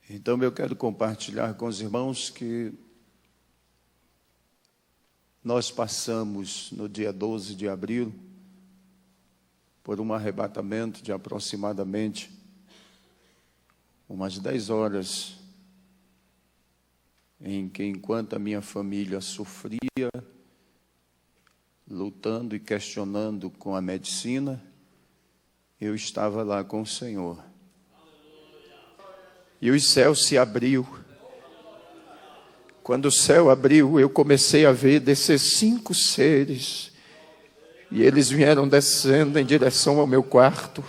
Então eu quero compartilhar com os irmãos que nós passamos no dia 12 de abril por um arrebatamento de aproximadamente umas 10 horas, em que enquanto a minha família sofria, lutando e questionando com a medicina, eu estava lá com o Senhor. E os céus se abriu. Quando o céu abriu, eu comecei a ver descer 5 seres. E eles vieram descendo em direção ao meu quarto.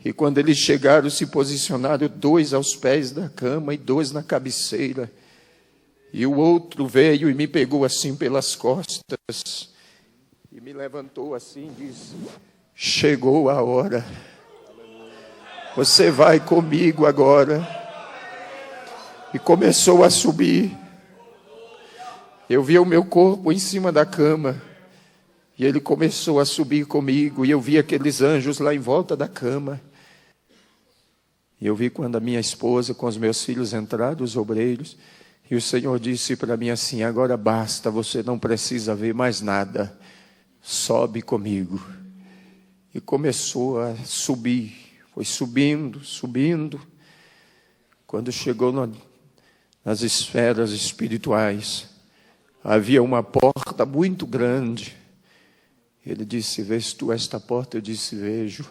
E quando eles chegaram, se posicionaram 2 aos pés da cama e 2 na cabeceira. E o outro veio e me pegou assim pelas costas. E me levantou assim e disse: chegou a hora. Você vai comigo agora. E começou a subir. Eu vi o meu corpo em cima da cama. E ele começou a subir comigo. E eu vi aqueles anjos lá em volta da cama. E eu vi quando a minha esposa com os meus filhos entraram, os obreiros. E o Senhor disse para mim assim: agora basta, você não precisa ver mais nada. Sobe comigo. E começou a subir. Foi subindo, subindo. Quando chegou nas esferas espirituais, havia uma porta muito grande. Ele disse: vês tu esta porta? Eu disse: vejo.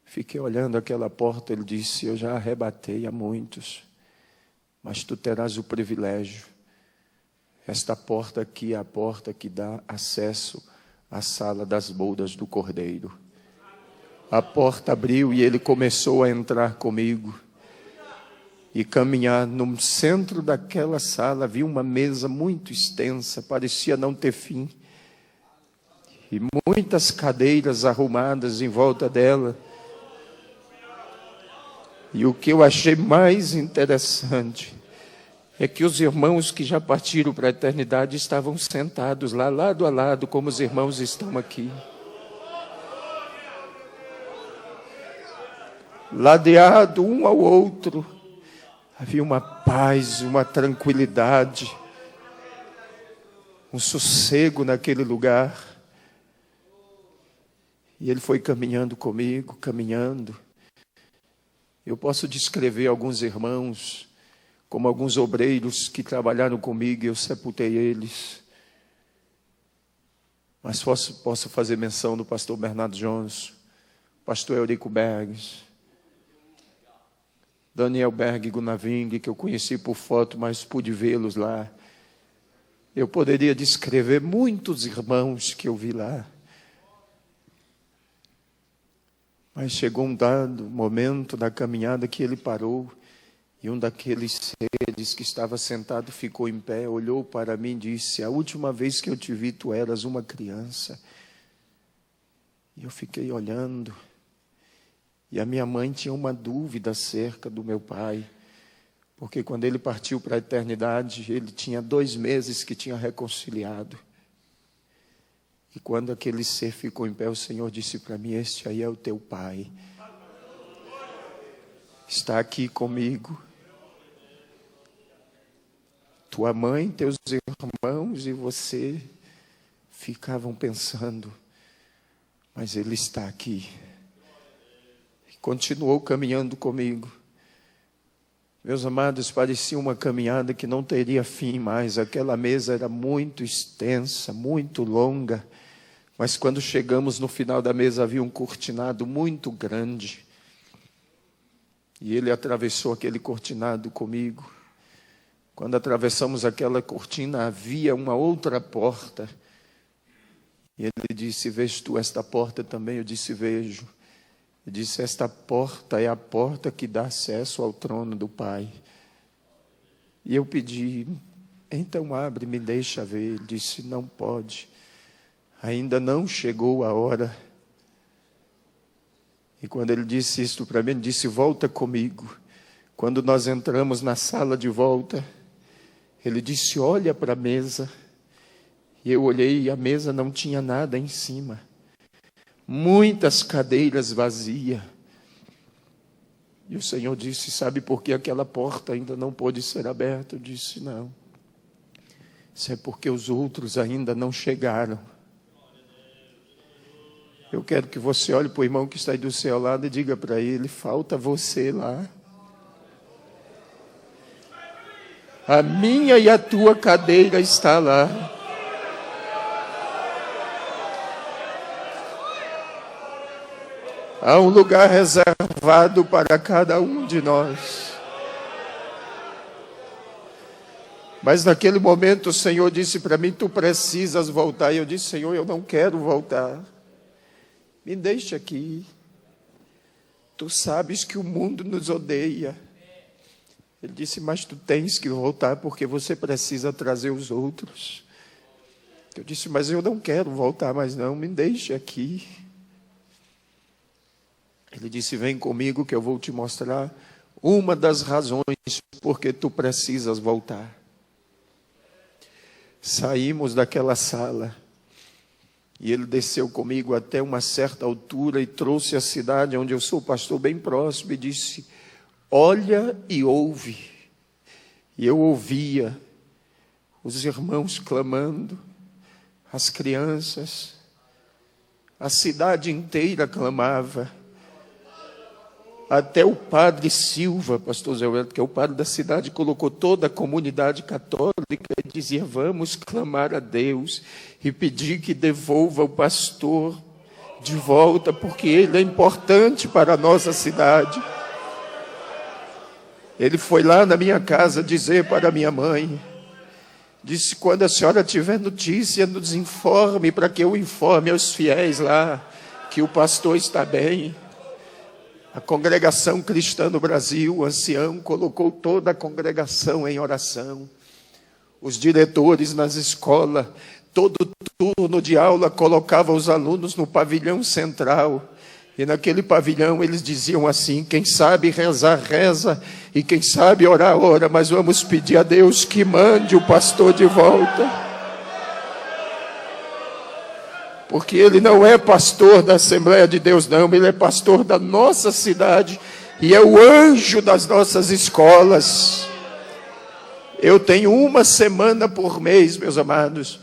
Fiquei olhando aquela porta. Ele disse: eu já arrebatei a muitos, mas tu terás o privilégio. Esta porta aqui é a porta que dá acesso à sala das bodas do Cordeiro. A porta abriu e ele começou a entrar comigo. E caminhar no centro daquela sala, havia uma mesa muito extensa, parecia não ter fim. E muitas cadeiras arrumadas em volta dela. E o que eu achei mais interessante é que os irmãos que já partiram para a eternidade estavam sentados lá, lado a lado, como os irmãos estão aqui. Ladeado um ao outro. Havia uma paz, uma tranquilidade, um sossego naquele lugar. E ele foi caminhando comigo, caminhando. Eu posso descrever alguns irmãos, como alguns obreiros que trabalharam comigo, e eu sepultei eles. Mas posso fazer menção do pastor Bernardo Jones, pastor Eurico Berges, Daniel Berg Gunaving, que eu conheci por foto, mas pude vê-los lá. Eu poderia descrever muitos irmãos que eu vi lá. Mas chegou um dado momento da caminhada que ele parou, e um daqueles seres que estava sentado ficou em pé, olhou para mim e disse: a última vez que eu te vi, tu eras uma criança. E eu fiquei olhando. E a minha mãe tinha uma dúvida acerca do meu pai, porque quando ele partiu para a eternidade, ele tinha 2 meses que tinha reconciliado. E quando aquele ser ficou em pé, o Senhor disse para mim: este aí é o teu pai. Está aqui comigo. Tua mãe, teus irmãos e você ficavam pensando, mas ele está aqui. Continuou caminhando comigo. Meus amados, parecia uma caminhada que não teria fim mais. Aquela mesa era muito extensa, muito longa. Mas quando chegamos no final da mesa, havia um cortinado muito grande. E ele atravessou aquele cortinado comigo. Quando atravessamos aquela cortina, havia uma outra porta. E ele disse: vês tu esta porta também? Eu disse: vejo. Eu disse: esta porta é a porta que dá acesso ao trono do Pai. E eu pedi: então abre, me deixa ver. Ele disse: não pode, ainda não chegou a hora. E quando ele disse isto para mim, ele disse: volta comigo. Quando nós entramos na sala de volta, ele disse: olha para a mesa. E eu olhei e a mesa não tinha nada em cima. Muitas cadeiras vazias. E o Senhor disse, sabe por que aquela porta ainda não pôde ser aberta? Eu disse, não. Isso é porque os outros ainda não chegaram. Eu quero que você olhe para o irmão que está aí do seu lado e diga para ele, falta você lá. A minha e a tua cadeira está lá. Há um lugar reservado para cada um de nós. Mas naquele momento o Senhor disse para mim, tu precisas voltar. E eu disse, Senhor, eu não quero voltar. Me deixa aqui. Tu sabes que o mundo nos odeia. Ele disse, mas tu tens que voltar porque você precisa trazer os outros. Eu disse, mas eu não quero voltar mais não, me deixa aqui. Ele disse, vem comigo que eu vou te mostrar uma das razões porque tu precisas voltar. Saímos daquela sala e ele desceu comigo até uma certa altura e trouxe a cidade onde eu sou pastor bem próximo e disse, olha e ouve. E eu ouvia os irmãos clamando, as crianças, a cidade inteira clamava. Até o padre Silva, pastor Zé Wellington, que é o padre da cidade, colocou toda a comunidade católica e dizia, vamos clamar a Deus e pedir que devolva o pastor de volta, porque ele é importante para a nossa cidade. Ele foi lá na minha casa dizer para a minha mãe, disse, quando a senhora tiver notícia, nos informe, para que eu informe aos fiéis lá, que o pastor está bem. A congregação cristã no Brasil, o ancião, colocou toda a congregação em oração. Os diretores nas escolas, todo turno de aula, colocavam os alunos no pavilhão central. E naquele pavilhão eles diziam assim, quem sabe rezar, reza, e quem sabe orar, ora, mas vamos pedir a Deus que mande o pastor de volta. Porque ele não é pastor da Assembleia de Deus, não. Ele é pastor da nossa cidade. E é o anjo das nossas escolas. Eu tenho uma semana por mês, meus amados,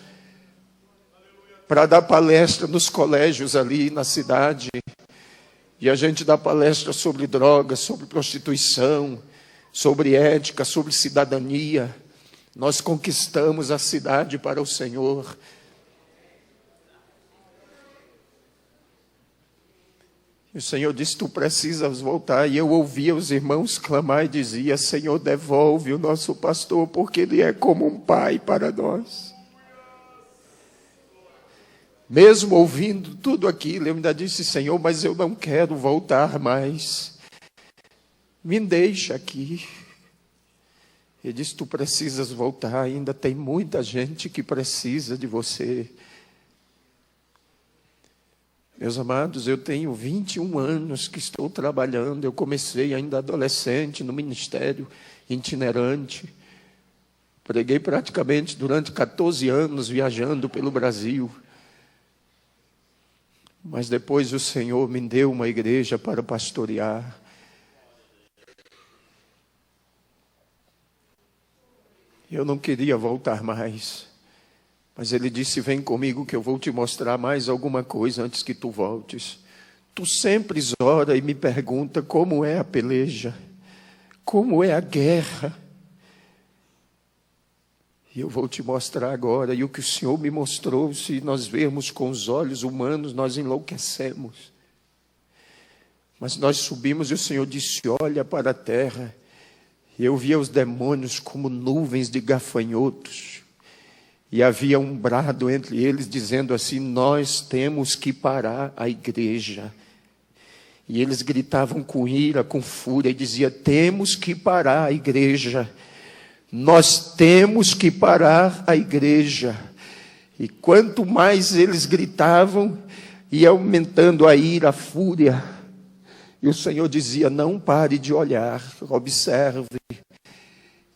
para dar palestra nos colégios ali na cidade. E a gente dá palestra sobre drogas, sobre prostituição, sobre ética, sobre cidadania. Nós conquistamos a cidade para o Senhor. E o Senhor disse, tu precisas voltar. E eu ouvia os irmãos clamar e dizia, Senhor, devolve o nosso pastor, porque ele é como um pai para nós. Mesmo ouvindo tudo aquilo, eu ainda disse, Senhor, mas eu não quero voltar mais. Me deixa aqui. Ele disse, tu precisas voltar, ainda tem muita gente que precisa de você. Meus amados, eu tenho 21 anos que estou trabalhando. Eu comecei ainda adolescente no ministério itinerante. Preguei praticamente durante 14 anos viajando pelo Brasil. Mas depois o Senhor me deu uma igreja para pastorear. Eu não queria voltar mais. Mas ele disse, vem comigo que eu vou te mostrar mais alguma coisa antes que tu voltes. Tu sempre ora e me pergunta como é a peleja, como é a guerra. E eu vou te mostrar agora. E o que o Senhor me mostrou, se nós vermos com os olhos humanos, nós enlouquecemos. Mas nós subimos e o Senhor disse, olha para a terra. E eu via os demônios como nuvens de gafanhotos. E havia um brado entre eles dizendo assim, nós temos que parar a igreja. E eles gritavam com ira, com fúria, e diziam, temos que parar a igreja. Nós temos que parar a igreja. E quanto mais eles gritavam, ia aumentando a ira, a fúria. E o Senhor dizia, não pare de olhar, observe.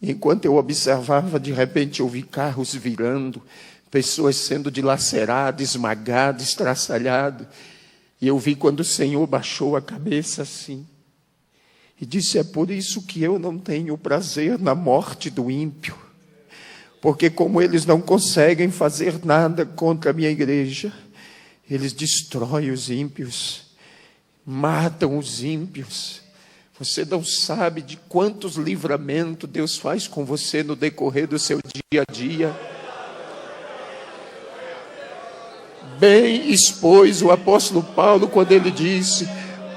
Enquanto eu observava, de repente eu vi carros virando, pessoas sendo dilaceradas, esmagadas, estraçalhadas. E eu vi quando o Senhor baixou a cabeça assim. E disse: é por isso que eu não tenho prazer na morte do ímpio. Porque como eles não conseguem fazer nada contra a minha igreja, eles destroem os ímpios, matam os ímpios. Você não sabe de quantos livramentos Deus faz com você no decorrer do seu dia a dia. Bem expôs o apóstolo Paulo quando ele disse: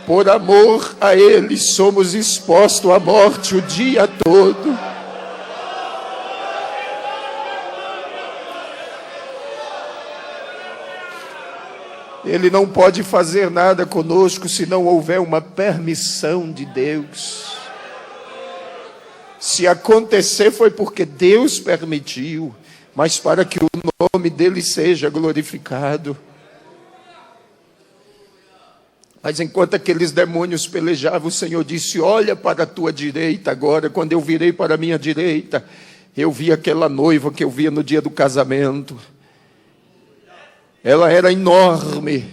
por amor a ele somos expostos à morte o dia todo. Ele não pode fazer nada conosco se não houver uma permissão de Deus. Se acontecer foi porque Deus permitiu, mas para que o nome dele seja glorificado. Mas enquanto aqueles demônios pelejavam, o Senhor disse: olha para a tua direita agora. Quando eu virei para a minha direita, eu vi aquela noiva que eu via no dia do casamento. Ela era enorme,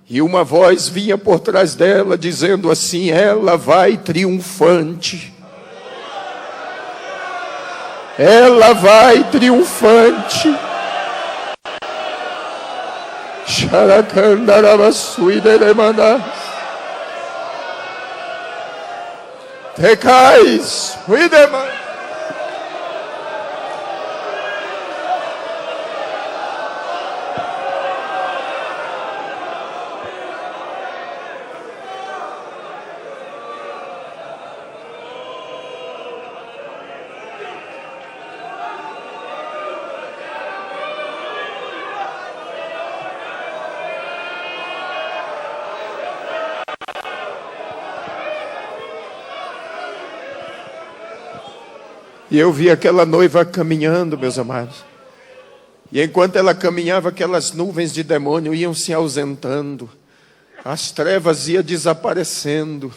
e uma voz vinha por trás dela, dizendo assim: ela vai triunfante. Ela vai triunfante. Xaracandarabassuideremanás. Tecais, uidemanás. E eu vi aquela noiva caminhando, meus amados. E enquanto ela caminhava, aquelas nuvens de demônio iam se ausentando. As trevas iam desaparecendo.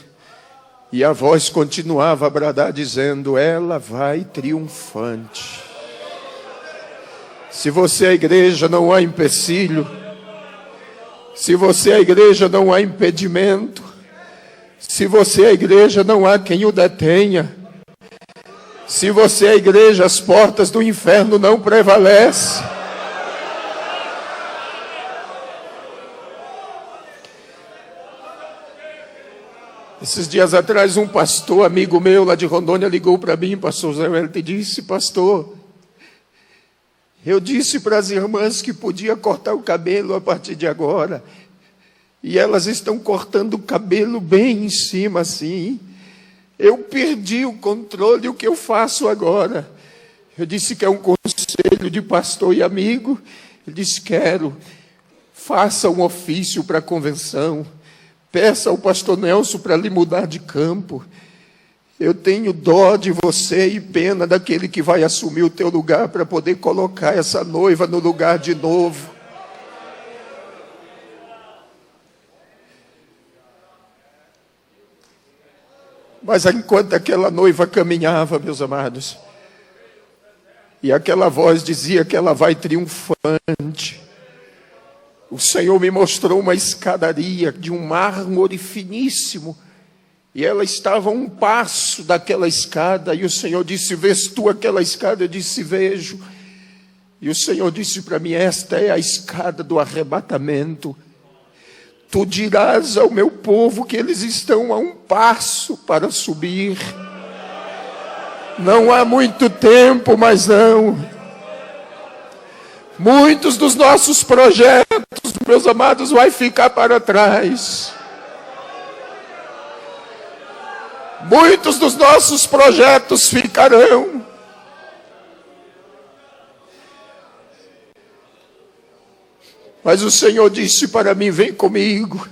E a voz continuava a bradar, dizendo: ela vai triunfante. Se você é a igreja, não há empecilho. Se você é a igreja, não há impedimento. Se você é a igreja, não há quem o detenha. Se você é a igreja, as portas do inferno não prevalecem. Esses dias atrás, um pastor, amigo meu lá de Rondônia, ligou para mim, pastor Zé, ele disse: pastor, eu disse para as irmãs que podia cortar o cabelo a partir de agora, e elas estão cortando o cabelo bem em cima assim. Eu perdi o controle, o que eu faço agora? Eu disse que é um conselho de pastor e amigo. Ele disse: quero, faça um ofício para a convenção, peça ao pastor Nelson para lhe mudar de campo. Eu tenho dó de você e pena daquele que vai assumir o teu lugar para poder colocar essa noiva no lugar de novo. Mas enquanto aquela noiva caminhava, meus amados, e aquela voz dizia que ela vai triunfante, o Senhor me mostrou uma escadaria de um mármore finíssimo, e ela estava a um passo daquela escada, e o Senhor disse: vês tu aquela escada? Eu disse: vejo. E o Senhor disse para mim: esta é a escada do arrebatamento. Tu dirás ao meu povo que eles estão a um passo para subir. Não há muito tempo, mas não. Muitos dos nossos projetos, meus amados, vai ficar para trás. Muitos dos nossos projetos ficarão. Mas o Senhor disse para mim: vem comigo.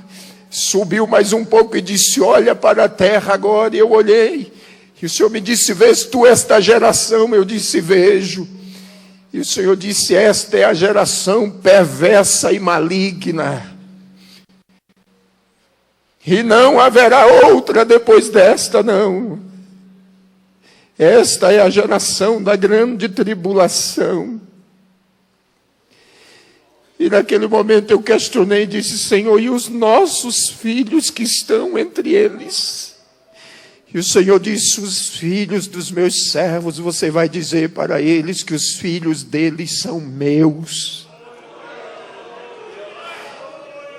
Subiu mais um pouco e disse: olha para a terra agora. E eu olhei. E o Senhor me disse: vês tu esta geração? Eu disse: vejo. E o Senhor disse: esta é a geração perversa e maligna. E não haverá outra depois desta, não. Esta é a geração da grande tribulação. E naquele momento eu questionei e disse: Senhor, e os nossos filhos que estão entre eles? E o Senhor disse: os filhos dos meus servos, você vai dizer para eles que os filhos deles são meus.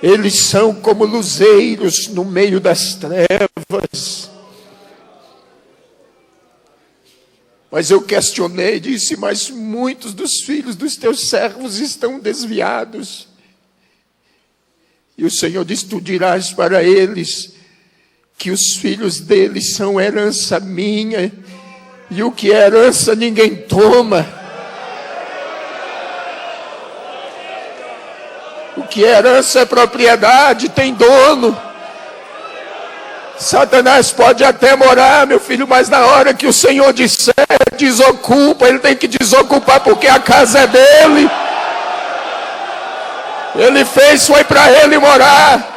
Eles são como luzeiros no meio das trevas. Mas eu questionei, disse: mas muitos dos filhos dos teus servos estão desviados. E o Senhor disse: tu dirás para eles que os filhos deles são herança minha, e o que é herança ninguém toma. O que é herança é propriedade, tem dono. Satanás pode até morar, meu filho, mas na hora que o Senhor disser desocupa, ele tem que desocupar, porque a casa é dele. Ele fez, foi para ele morar.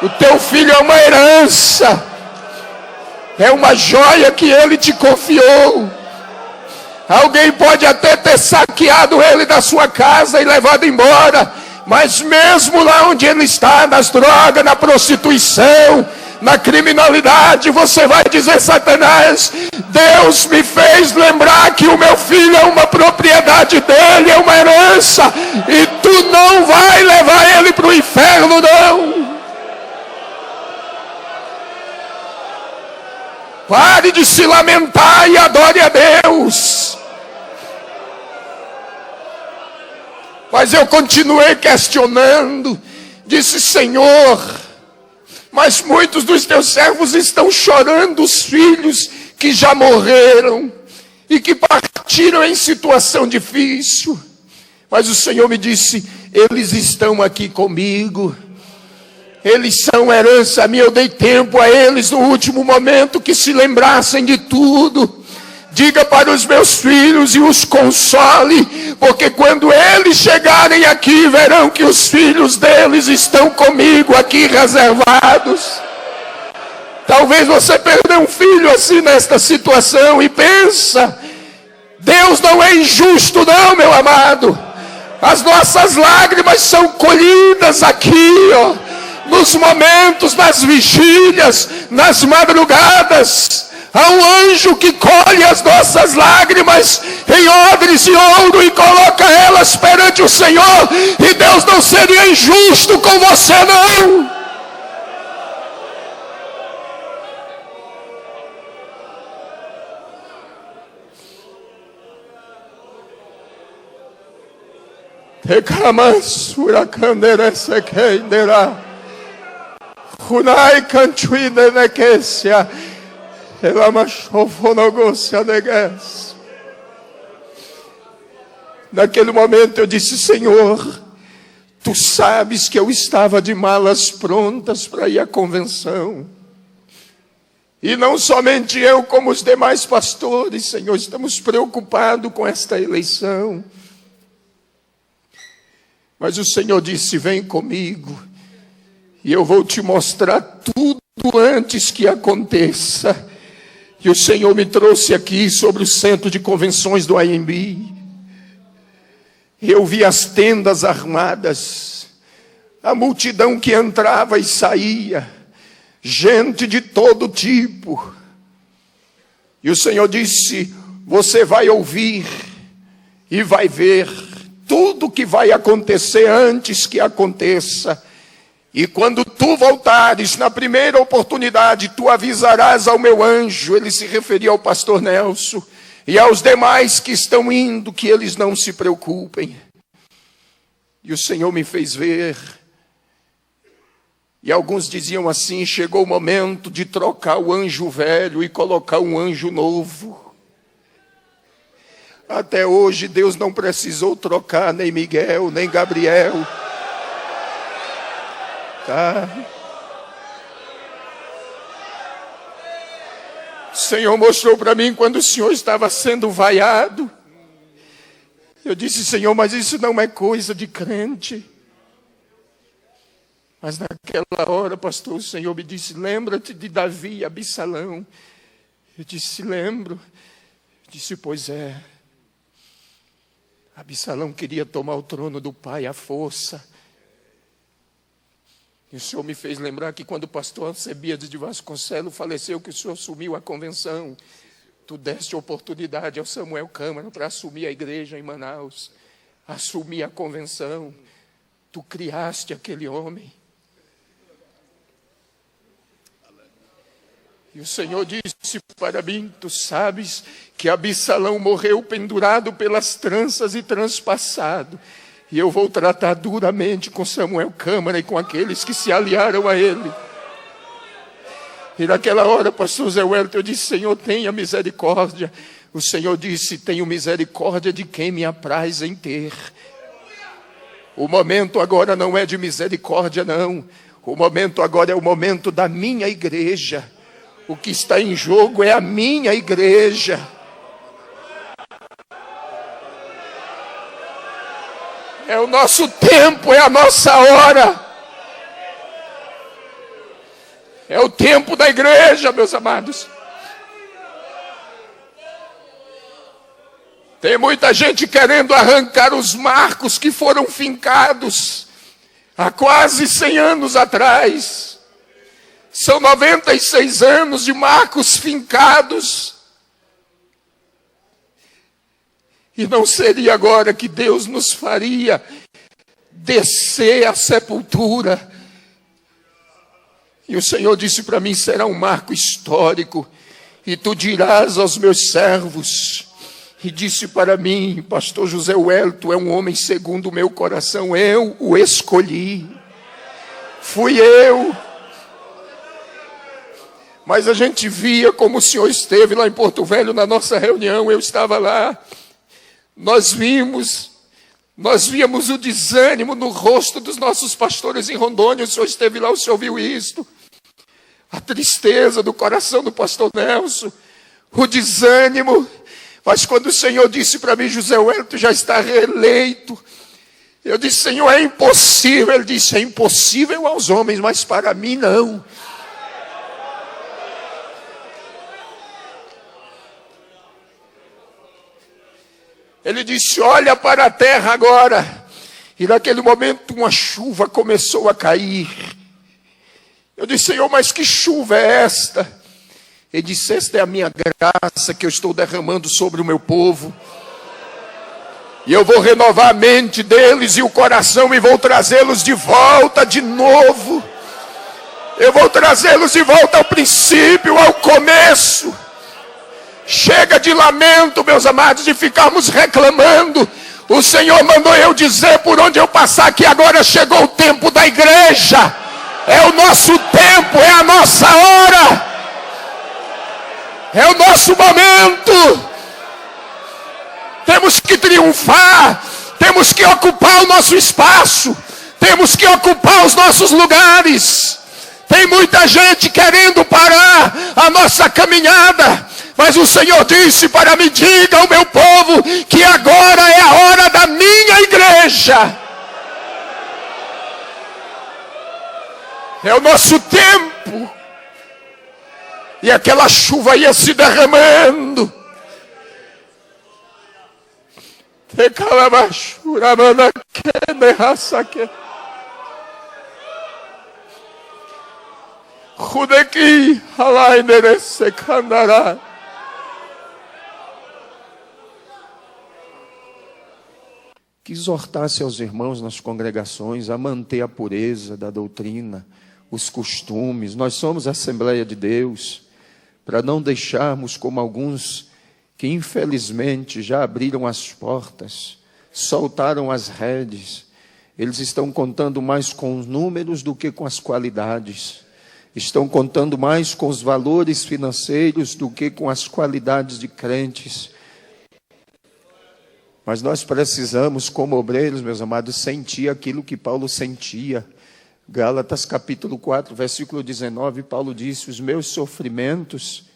O teu filho é uma herança. É uma joia que ele te confiou. Alguém pode até ter saqueado ele da sua casa e levado embora. Mas mesmo lá onde ele está, nas drogas, na prostituição, na criminalidade, você vai dizer: Satanás, Deus me fez lembrar que o meu filho é uma propriedade dele, é uma herança. E tu não vai levar ele para o inferno, não. Pare de se lamentar e adore a Deus. Mas eu continuei questionando. Disse: Senhor, mas muitos dos teus servos estão chorando os filhos que já morreram e que partiram em situação difícil. Mas o Senhor me disse: eles estão aqui comigo. Eles são herança minha. Eu dei tempo a eles no último momento que se lembrassem de tudo. Diga para os meus filhos e os console, porque quando eles chegarem aqui, verão que os filhos deles estão comigo aqui reservados. Talvez você perdeu um filho assim nesta situação e pensa: Deus não é injusto não, meu amado. As nossas lágrimas são colhidas aqui, ó. Nos momentos, nas vigílias, nas madrugadas, há um anjo que colhe as nossas lágrimas em odres de ouro e coloca elas perante o Senhor. E Deus não seria injusto com você, não. Tekamansura kanderese keindera. Hunai cantuide nequesia, ela machofonogosia negues. Naquele momento eu disse: Senhor, tu sabes que eu estava de malas prontas para ir à convenção. E não somente eu, como os demais pastores, Senhor, estamos preocupados com esta eleição. Mas o Senhor disse: vem comigo. E eu vou te mostrar tudo antes que aconteça. E o Senhor me trouxe aqui sobre o centro de convenções do AMB. Eu vi as tendas armadas, a multidão que entrava e saía, gente de todo tipo. E o Senhor disse: você vai ouvir e vai ver tudo o que vai acontecer antes que aconteça. E quando tu voltares, na primeira oportunidade, tu avisarás ao meu anjo. Ele se referia ao pastor Nelson e aos demais que estão indo, que eles não se preocupem. E o Senhor me fez ver. E alguns diziam assim: chegou o momento de trocar o anjo velho e colocar um anjo novo. Até hoje Deus não precisou trocar nem Miguel, nem Gabriel. Tá? O Senhor mostrou para mim quando o Senhor estava sendo vaiado. Eu disse: Senhor, mas isso não é coisa de crente. Mas naquela hora, pastor, o Senhor me disse: lembra-te de Davi e Absalão. Eu disse: lembro. Eu disse: pois é. Absalão queria tomar o trono do pai à força. E o Senhor me fez lembrar que quando o pastor Alcebiades de Vasconcelos faleceu, que o Senhor assumiu a convenção, tu deste oportunidade ao Samuel Câmara para assumir a igreja em Manaus, assumir a convenção. Tu criaste aquele homem. E o Senhor disse para mim, tu sabes que Absalão morreu pendurado pelas tranças e transpassado. E eu vou tratar duramente com Samuel Câmara e com aqueles que se aliaram a ele. E naquela hora, pastor Zé Wellington, eu disse, Senhor, tenha misericórdia. O Senhor disse, tenho misericórdia de quem me apraz em ter. O momento agora não é de misericórdia, não. O momento agora é o momento da minha igreja. O que está em jogo é a minha igreja. É o nosso tempo, é a nossa hora. É o tempo da igreja, meus amados. Tem muita gente querendo arrancar os marcos que foram fincados há quase 100 anos atrás. São 96 anos de marcos fincados. E não seria agora que Deus nos faria descer à sepultura. E o Senhor disse para mim, será um marco histórico. E tu dirás aos meus servos. E disse para mim, pastor José Wellington é um homem segundo o meu coração. Eu o escolhi. Fui eu. Mas a gente via como o senhor esteve lá em Porto Velho na nossa reunião. Eu estava lá. Nós víamos o desânimo no rosto dos nossos pastores em Rondônia. O senhor esteve lá, o senhor viu isto. A tristeza do coração do pastor Nelson. O desânimo. Mas quando o Senhor disse para mim, José Wellington já está reeleito. Eu disse, Senhor, é impossível. Ele disse, é impossível aos homens, mas para mim não. Ele disse, olha para a terra agora. E naquele momento uma chuva começou a cair. Eu disse, Senhor, mas que chuva é esta? Ele disse, esta é a minha graça que eu estou derramando sobre o meu povo. E eu vou renovar a mente deles e o coração e vou trazê-los de volta de novo. Eu vou trazê-los de volta ao princípio, ao começo. Chega de lamento, meus amados, de ficarmos reclamando. O Senhor mandou eu dizer por onde eu passar que agora chegou o tempo da igreja. É o nosso tempo, é a nossa hora. É o nosso momento. Temos que triunfar. Temos que ocupar o nosso espaço. Temos que ocupar os nossos lugares. Tem muita gente querendo parar a nossa caminhada. Mas o Senhor disse para mim, diga ao meu povo que agora é a hora da minha igreja. É o nosso tempo. E aquela chuva ia se derramando. Que exortasse aos irmãos nas congregações a manter a pureza da doutrina, os costumes. Nós somos a Assembleia de Deus, para não deixarmos como alguns que infelizmente já abriram as portas, soltaram as redes. Eles estão contando mais com os números do que com as qualidades. Estão contando mais com os valores financeiros do que com as qualidades de crentes. Mas nós precisamos, como obreiros, meus amados, sentir aquilo que Paulo sentia. Gálatas capítulo 4, versículo 19, Paulo disse, os meus sofrimentos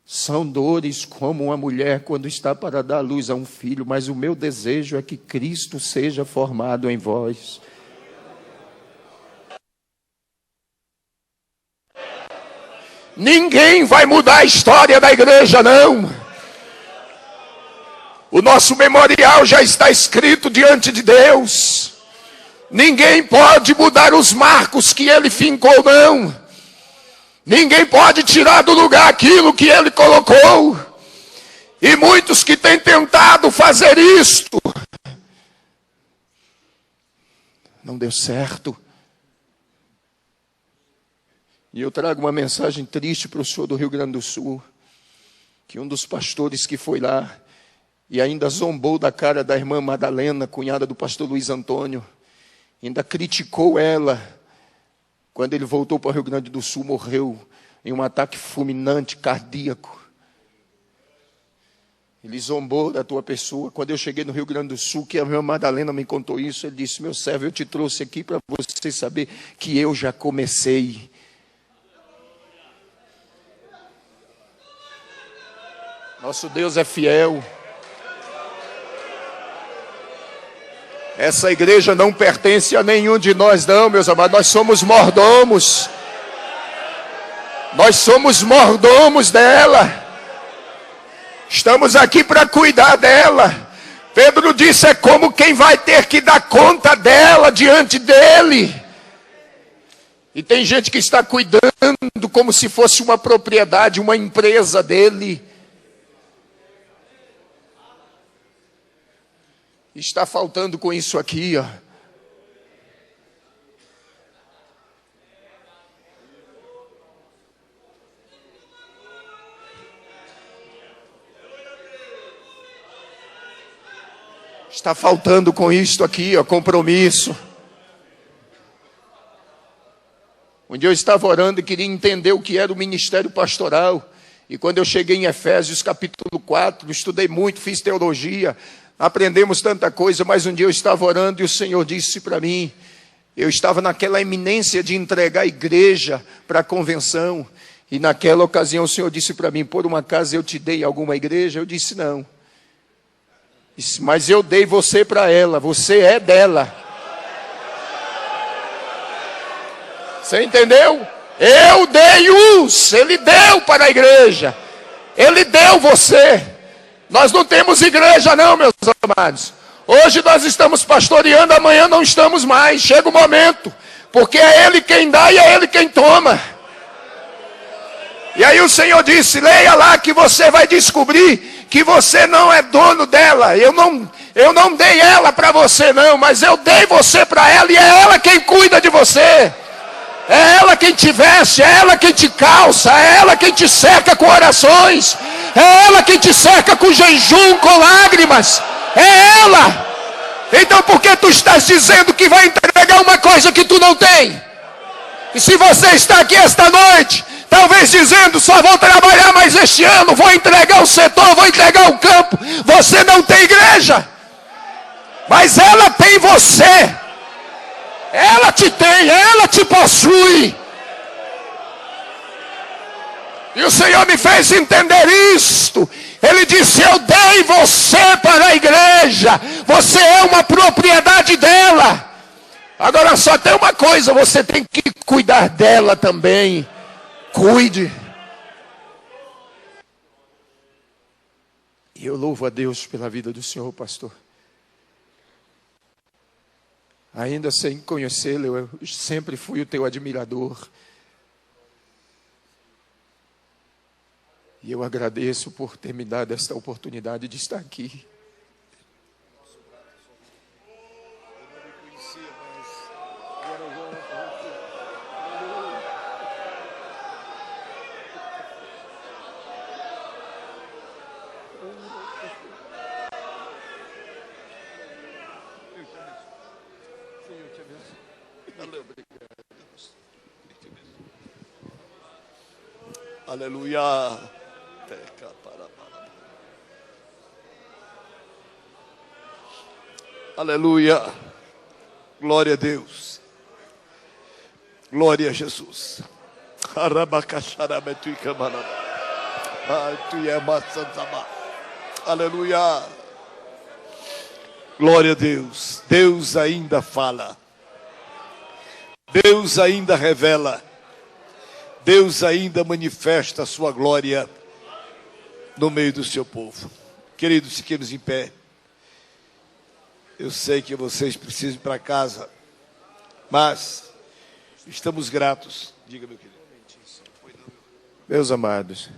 são dores como uma mulher quando está para dar luz a um filho, mas o meu desejo é que Cristo seja formado em vós. Ninguém vai mudar a história da igreja, não. O nosso memorial já está escrito diante de Deus. Ninguém pode mudar os marcos que ele fincou, não. Ninguém pode tirar do lugar aquilo que ele colocou. E muitos que têm tentado fazer isto, não deu certo. E eu trago uma mensagem triste para o senhor do Rio Grande do Sul, que um dos pastores que foi lá e ainda zombou da cara da irmã Madalena, cunhada do pastor Luiz Antônio, ainda criticou ela. Quando ele voltou para o Rio Grande do Sul, morreu em um ataque fulminante, cardíaco. Ele zombou da tua pessoa. Quando eu cheguei no Rio Grande do Sul, que a minha Madalena me contou isso, ele disse: meu servo, eu te trouxe aqui para você saber que eu já comecei. Nosso Deus é fiel. Essa igreja não pertence a nenhum de nós, não, meus amados. Nós somos mordomos. Nós somos mordomos dela. Estamos aqui para cuidar dela. Pedro disse: é como quem vai ter que dar conta dela diante dele. E tem gente que está cuidando como se fosse uma propriedade, uma empresa dele. Está faltando com isso aqui, ó. Está faltando com isto aqui, ó, compromisso. Um dia eu estava orando e queria entender o que era o ministério pastoral. E quando eu cheguei em Efésios capítulo 4, estudei muito, fiz teologia, aprendemos tanta coisa, mas um dia eu estava orando e o Senhor disse para mim, eu estava naquela iminência de entregar a igreja para a convenção, e naquela ocasião o Senhor disse para mim: por uma acaso eu te dei alguma igreja? Eu disse: não. Disse: mas eu dei você para ela, você é dela. Você entendeu? Eu dei ele deu para a igreja, ele deu você. Nós não temos igreja não, meus amados. Hoje nós estamos pastoreando, amanhã não estamos mais. Chega o momento, porque é ele quem dá e é ele quem toma. E aí o Senhor disse: leia lá que você vai descobrir que você não é dono dela. Eu não dei ela para você não, mas eu dei você para ela e é ela quem cuida de você. É ela quem te veste, é ela quem te calça, é ela quem te cerca com orações, é ela quem te cerca com jejum, com lágrimas, é ela. Então por que tu estás dizendo que vai entregar uma coisa que tu não tem? E se você está aqui esta noite, talvez dizendo: só vou trabalhar mais este ano, vou entregar o setor, vou entregar o campo, você não tem igreja, mas ela tem você. Ela te tem, ela te possui. E o Senhor me fez entender isto. Ele disse: eu dei você para a igreja, você é uma propriedade dela. Agora só tem uma coisa, você tem que cuidar dela também. Cuide. E eu louvo a Deus pela vida do senhor, pastor. Ainda sem conhecê-lo, eu sempre fui o teu admirador. E eu agradeço por ter me dado esta oportunidade de estar aqui. Aleluia. Aleluia. Glória a Deus. Glória a Jesus. Aleluia. Glória a Deus. Deus ainda fala. Deus ainda revela. Deus ainda manifesta a sua glória no meio do seu povo. Queridos, fiquemos em pé. Eu sei que vocês precisam ir para casa, Mas estamos gratos. Diga, meu querido. Meus amados,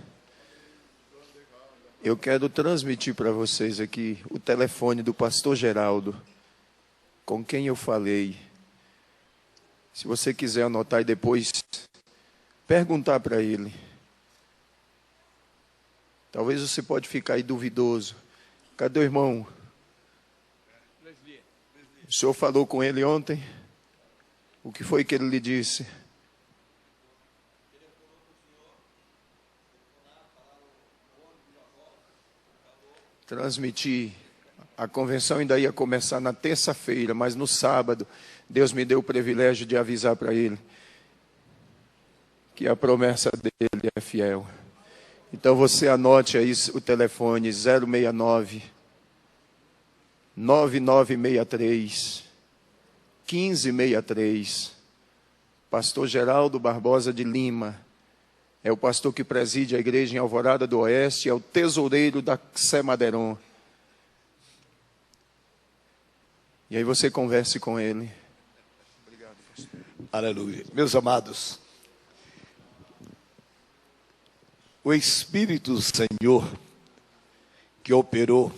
eu quero transmitir para vocês aqui o telefone do pastor Geraldo, com quem eu falei. Se você quiser anotar e depois perguntar para ele. Talvez você pode ficar aí duvidoso. Cadê o irmão? O senhor falou com ele ontem? O que foi que ele lhe disse? Transmitir. A convenção ainda ia começar na terça-feira, mas no sábado, Deus me deu o privilégio de avisar para ele que a promessa dele é fiel. Então você anote aí o telefone 069 9963 1563. Pastor Geraldo Barbosa de Lima. É o pastor que preside a igreja em Alvorada do Oeste, é o tesoureiro da Sé Madeiron. E aí você converse com ele. Obrigado, pastor. Aleluia. Meus amados, o Espírito do Senhor que operou,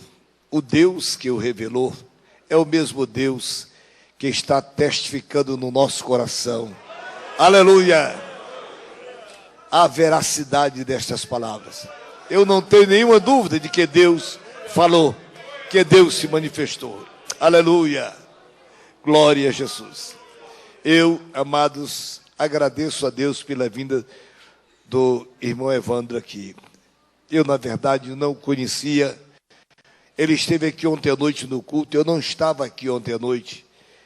o Deus que o revelou, é o mesmo Deus que está testificando no nosso coração. Aleluia! A veracidade destas palavras. Eu não tenho nenhuma dúvida de que Deus falou, que Deus se manifestou. Aleluia! Glória a Jesus. Eu, amados, agradeço a Deus pela vinda do irmão Evandro aqui. Eu, na verdade, não o conhecia. Ele esteve aqui ontem à noite no culto. Eu não estava aqui ontem à noite.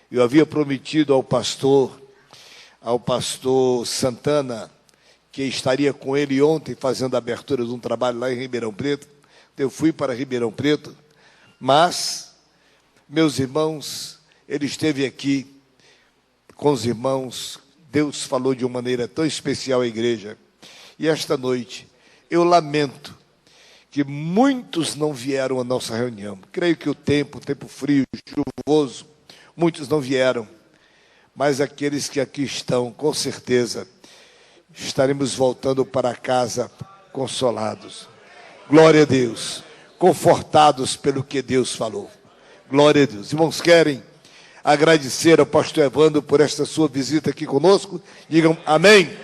Eu havia prometido ao pastor Santana, que estaria com ele ontem fazendo a abertura de um trabalho lá em Ribeirão Preto. Eu fui para Ribeirão Preto, mas, meus irmãos, ele esteve aqui com os irmãos. Deus falou de uma maneira tão especial à igreja. E esta noite, eu lamento que muitos não vieram à nossa reunião. Creio que o tempo frio, chuvoso, muitos não vieram. Mas aqueles que aqui estão, com certeza, estaremos voltando para casa consolados. Glória a Deus. Confortados pelo que Deus falou. Glória a Deus. Irmãos, querem agradecer ao pastor Evandro por esta sua visita aqui conosco? Digam amém.